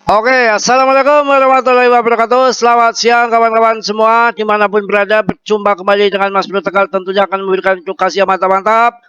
Oke, assalamualaikum warahmatullahi wabarakatuh. Selamat siang kawan-kawan semua, dimanapun berada. Berjumpa kembali dengan Mas Bro Tegal, tentunya akan memberikan edukasi yang mantap-mantap.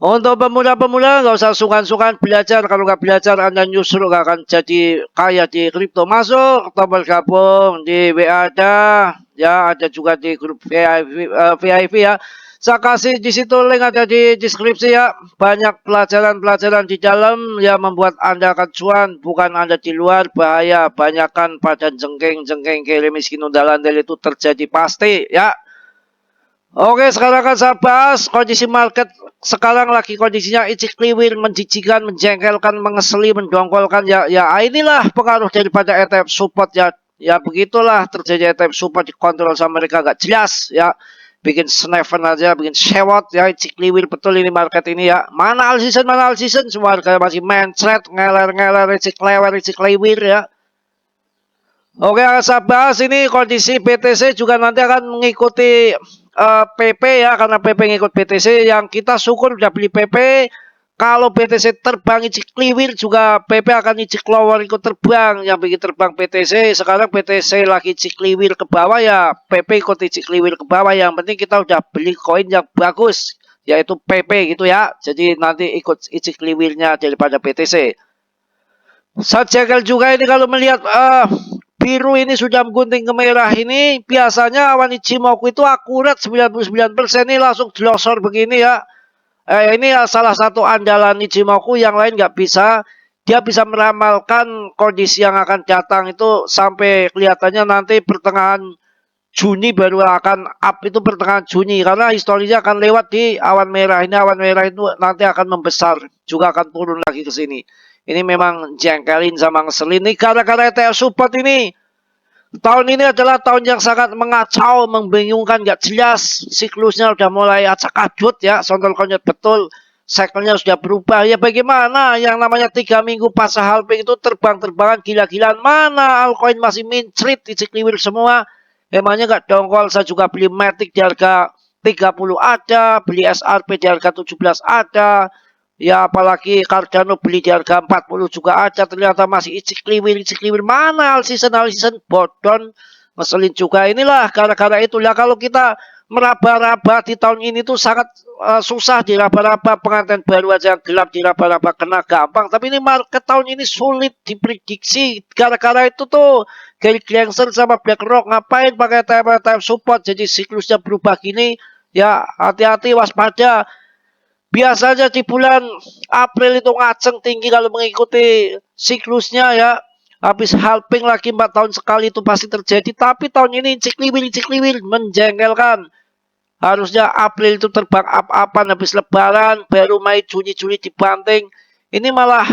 Untuk pemula-pemula, nggak usah sungkan-sungkan belajar. Kalau nggak belajar, Anda justru nggak akan jadi kaya di kripto. Masuk, tombol gabung di WA ada juga di grup VIP ya. Saya kasih di situ link ada di deskripsi ya. Banyak pelajaran-pelajaran di dalam yang membuat Anda akan cuan, bukan Anda di luar. Bahaya, banyakan pada jengking-jengking kele miskin undalan itu terjadi pasti ya. Oke, sekarang akan saya bahas kondisi market sekarang lagi kondisinya icik liwir, menjijikan, menjengkelkan, mengeseli, mendongkolkan ya inilah pengaruh daripada ETF support ya. Ya begitulah terjadi ETF support dikontrol sama mereka gak jelas ya. Bikin sneven aja, bikin sewot ya, icik liwir betul ini market ini ya. Mana all season, semua harga masih mencret, ngeler-ngeler, icik lewer, icik liwir ya. Oke, akan saya bahas ini kondisi BTC juga nanti akan mengikuti PP ya, karena PP ngikut BTC yang kita syukur udah beli PP. Kalau BTC terbang icik liwir juga PP akan icik lower ikut terbang yang bikin terbang BTC. Sekarang BTC lagi icik liwir ke bawah ya, PP ikut icik liwir ke bawah. Yang penting kita udah beli koin yang bagus yaitu PP gitu ya. Jadi nanti ikut icik liwirnya daripada BTC. Sajegel juga ini kalau melihat biru ini sudah menggunting ke merah ini, biasanya awan Ichimoku itu akurat 99% ini langsung glosor begini ya. Ini salah satu andalan Ichimoku, yang lain nggak bisa. Dia bisa meramalkan kondisi yang akan datang itu sampai kelihatannya nanti pertengahan Juni baru akan up, itu pertengahan Juni, karena historinya akan lewat di awan merah. Ini awan merah itu nanti akan membesar, juga akan turun lagi ke sini. Ini memang jengkelin sama ngeselin nih gara-gara ETF support ini. Tahun ini adalah tahun yang sangat mengacau, membingungkan, gak jelas. Siklusnya udah mulai acak-adut ya, sondol konyot betul. Cycle-nya sudah berubah. Ya bagaimana yang namanya 3 minggu pasca halving itu terbang-terbangan gila-gilaan. Mana altcoin masih mincrit, dicikliwir semua. Emangnya gak dongkol, saya juga beli Matic di harga 30 ada, beli SRP di harga 17 ada. Ya apalagi Cardano beli di harga 40 juga ada, ternyata masih icik liwir mana all season bodon, ngeselin juga. Inilah gara-gara itulah kalau kita meraba-raba di tahun ini tuh sangat susah diraba-raba. Pengantin baru aja yang gelap diraba-raba kena gampang, tapi ini market tahun ini sulit diprediksi. Gara-gara itu tuh Gary Gensler sama BlackRock ngapain pakai time support, jadi siklusnya berubah gini ya. Hati-hati, waspada. Biasanya di bulan April itu ngaceng tinggi kalau mengikuti siklusnya ya. Habis halving lagi 4 tahun sekali itu pasti terjadi. Tapi tahun ini cik liwir menjengkelkan. Harusnya April itu terbang up-upan habis lebaran. Baru Mei Juni Juli dibanting. Ini malah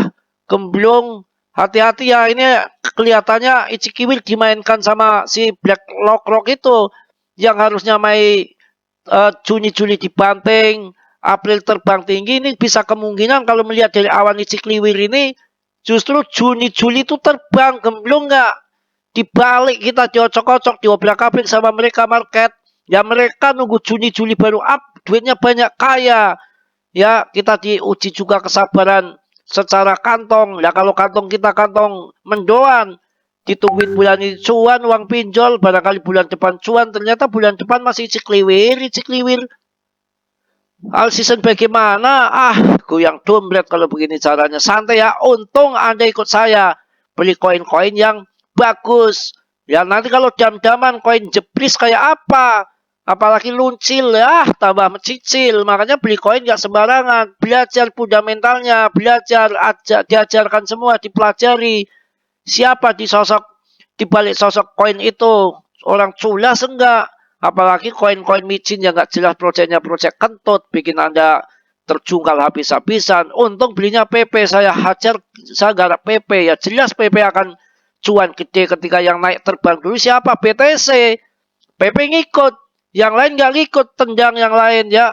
gemblong. Hati-hati ya, ini kelihatannya Ichikiwil dimainkan sama si BlackRock itu. Yang harusnya Mei Juni Juli dibanting, April terbang tinggi. Ini bisa kemungkinan kalau melihat dari awan icik liwir ini justru Juni Juli itu terbang gemblong nggak, dibalik kita diocok-ocok diobrak-abrik sama mereka market ya. Mereka nunggu Juni Juli baru up, duitnya banyak kaya ya. Kita diuji juga kesabaran secara kantong ya. Kalau kantong kita kantong mendoan, ditungguin bulan ini cuan uang pinjol, barangkali bulan depan cuan, ternyata bulan depan masih icik liwir. All season bagaimana? Goyang dompet kalau begini caranya. Santai ya, untung Anda ikut saya. Beli koin-koin yang bagus. Ya nanti kalau jam-jaman koin jepris kayak apa? Apalagi luncil ya, tambah mencicil. Makanya beli koin gak sembarangan. Belajar fundamentalnya, diajarkan semua, dipelajari. Siapa di balik sosok koin itu? Orang culas enggak? Apalagi koin-koin micin yang nggak jelas proyeknya, proyek kentut, bikin Anda terjungkal habis-habisan. Untung belinya PP, saya hajar, saya garap PP. Ya jelas PP akan cuan gede ketika yang naik terbang dulu siapa? BTC. PP ngikut, yang lain nggak ngikut, tendang yang lain ya.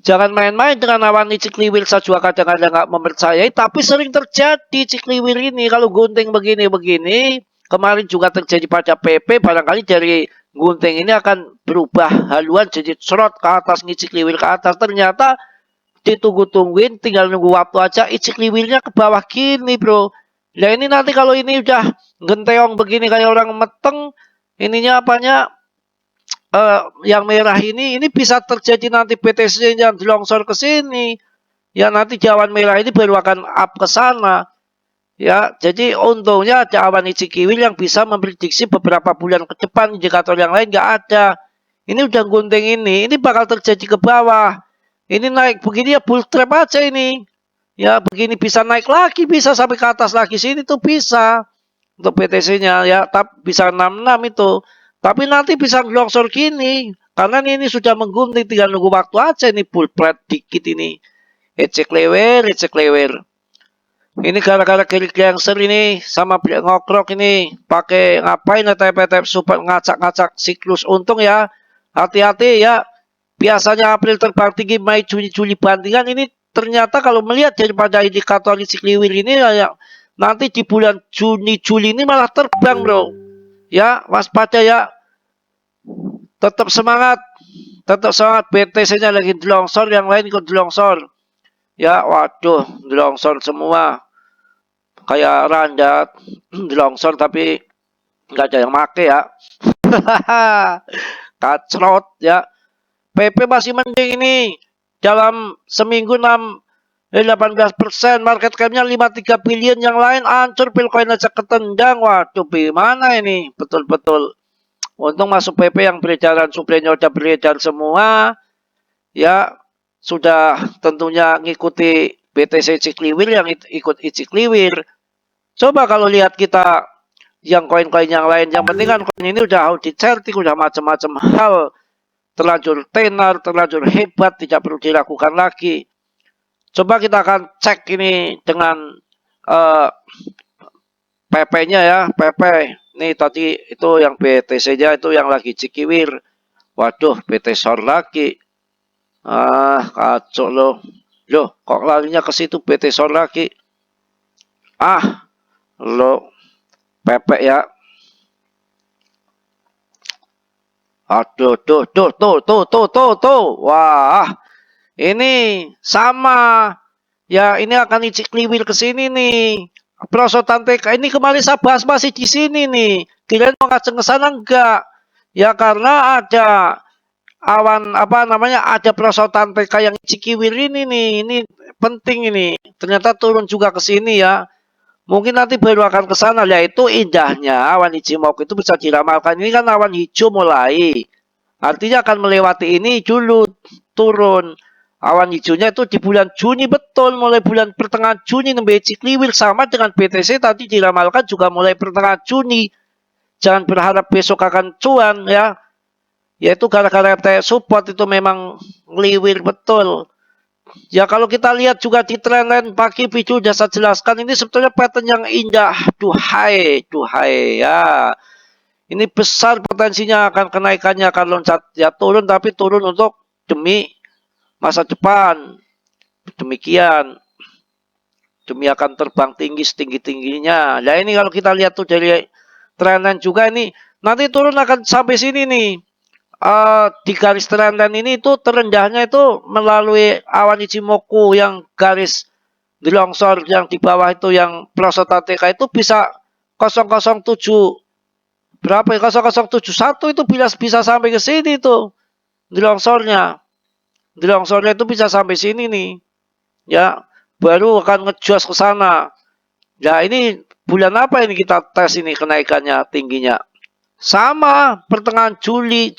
Jangan main-main dengan awan Cikliwir. Saya juga kadang-kadang nggak mempercayai, tapi sering terjadi Cikliwir ini. Kalau gunting begini-begini, kemarin juga terjadi pada PP, barangkali dari gunting ini akan berubah haluan jadi serot ke atas, ngicik liwir ke atas. Ternyata ditunggu-tungguin, tinggal nunggu waktu aja, icik liwirnya ke bawah gini bro. Nah ini nanti kalau ini udah genteong begini kayak orang meteng, ininya apanya yang merah ini bisa terjadi nanti PTC yang longsor ke sini. Ya nanti awan merah ini baru akan up ke sana. Ya, jadi untungnya ada awan hijau kiwil yang bisa memprediksi beberapa bulan ke depan, indikator yang lain nggak ada. Ini udah gunting ini bakal terjadi ke bawah. Ini naik begini ya bull trap aja ini. Ya begini bisa naik lagi, bisa sampai ke atas lagi sini tuh bisa. Untuk PTC-nya ya, tapi bisa 66 itu. Tapi nanti bisa longsor gini. Karena ini sudah menggunting, tinggal nunggu waktu aja ini bull flat dikit ini. Ecek lewer, ecek lewer. Ini gara-gara kiri gangster ini sama ngokrok ini pakai ngapain TP super ngacak-ngacak siklus untung ya. Hati-hati ya. Biasanya April terbang tinggi, Mei, Juni, Juli bandingan ini ternyata kalau melihat daripada indikator sikliwir ini ya nanti di bulan Juni Juli ini malah terbang bro. Ya waspada ya. Tetap semangat. Tetap semangat. BTC-nya lagi longsor, yang lain ikut longsor. Ya waduh longsor semua. Kayak randat longsor tapi nggak ada yang make ya. Kacrot ya. PP masih mending ini. Dalam seminggu 18%, market cap-nya 53 billion, yang lain hancur, Bitcoin aja ketendang. Waduh, gimana ini? Betul-betul. Untung masuk PP yang beredaran, suplainya udah beredar semua. Ya, sudah tentunya ngikuti BTC Cikliwir yang ikut Cikliwir. Coba kalau lihat kita yang koin-koin yang lain, yang penting kan koin ini udah audit certik, udah macam-macam hal, terlanjur tenar, terlanjur hebat, tidak perlu dilakukan lagi. Coba kita akan cek ini dengan PP-nya ya, PP. Nih tadi itu yang BTC-nya itu yang lagi Cikiwir. Waduh, BT SOR lagi. Kacau loh. Loh, kok larinya ke situ BT SOR lagi? Lo PP ya. Aduh, tuh. Wah, ini sama. Ya, ini akan Cikliwir ke sini nih. Perosotan TK ini kemarin saya bahas masih di sini nih. Kirain mau ngajeng ke sana enggak? Ya karena ada awan apa namanya, ada perosotan TK yang Cikiwir ini nih. Ini penting ini. Ternyata turun juga ke sini ya. Mungkin nanti baru akan ke sana. Ya itu indahnya awan Ichimoku itu bisa diramalkan. Ini kan awan hijau mulai. Artinya akan melewati ini dulu turun. Awan hijaunya itu di bulan Juni, betul, mulai bulan pertengahan Juni nembe Cikliwir, sama dengan BTC tadi diramalkan juga mulai pertengahan Juni. Jangan berharap besok akan cuan ya. Yaitu gara-gara support itu memang liwir betul. Ya kalau kita lihat juga di trendline pagi video sudah saya jelaskan, ini sebetulnya pattern yang indah. Duhai ya. Ini besar potensinya akan kenaikannya, akan loncat ya, turun tapi turun untuk demi masa depan. Demikian. Demi akan terbang tinggi setinggi-tingginya. Nah ini kalau kita lihat tuh dari trendline juga, ini nanti turun akan sampai sini nih. Di garis trendline ini itu terendahnya itu melalui awan Ichimoku yang garis di longsor yang di bawah itu, yang perosotan TK itu bisa 007 berapa ya, 0071 itu bisa sampai ke sini tuh di longsornya. Di longsornya itu bisa sampai sini nih. Ya, baru akan ngejos ke sana. Ya, ini bulan apa ini kita tes ini kenaikannya tingginya? Sama, pertengahan Juni.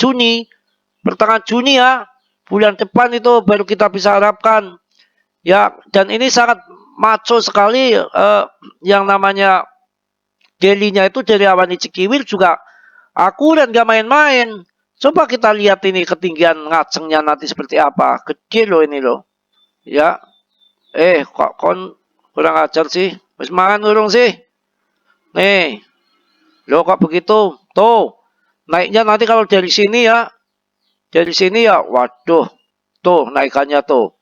Pertengahan Juni ya. Bulan depan itu baru kita bisa harapkan. Ya, dan ini sangat maco sekali yang namanya daily-nya itu dari awan Cikiwir juga akurat, gak main-main. Coba kita lihat ini ketinggian ngacengnya nanti seperti apa. Gede loh ini loh. Ya. Kok kurang ajar sih. Wis makan urung sih. Nih. Loh kok begitu? Tuh. Naiknya nanti kalau dari sini ya. Dari sini ya. Waduh. Tuh naikannya tuh.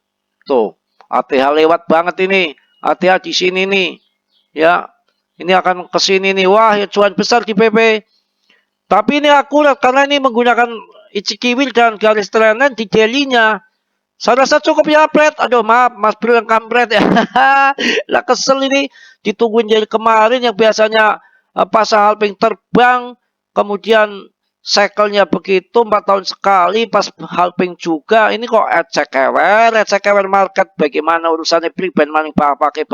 Tuh. ATH lewat banget ini. ATH di sini nih. Ya. Ini akan ke sini nih. Wah, ya cuan besar di PP. Tapi ini akurat karena ini menggunakan Ichikiwir dan garis trendline di daily-nya. Saya rasa cukup ya, Pret. Aduh, maaf, Mas Bro yang kampret ya. Lah kesel ini. ditungguin dari kemarin yang biasanya pasar halving terbang, kemudian cycle-nya begitu 4 tahun sekali pas halving juga. Ini kok ecek kewer market. Bagaimana urusannya preban maling pakai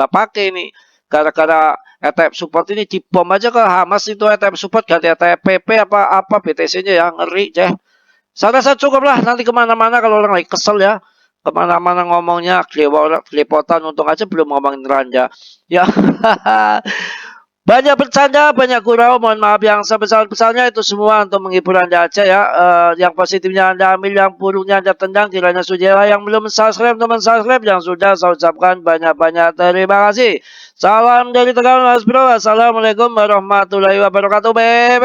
ini. Gara-gara ETF support ini dibom aja ke Hamas itu ETF support ganti ETF PP apa BTC-nya ya, ngeri deh. Saya rasa cukup lah, nanti kemana-mana kalau orang lagi kesel ya. Kemana-mana ngomongnya kelepotan, untung aja belum ngomongin Ranja. Ya, banyak bercanda, banyak gurau. Mohon maaf yang sebesar-besarnya, itu semua untuk menghibur Anda aja ya. Yang positifnya Anda ambil, yang buruknya Anda tendang. Kiranya sudah yang belum subscribe, teman subscribe. Yang sudah, saya ucapkan banyak-banyak terima kasih. Salam dari Tegal Mas Bro. Assalamualaikum warahmatullahi wabarakatuh. Be.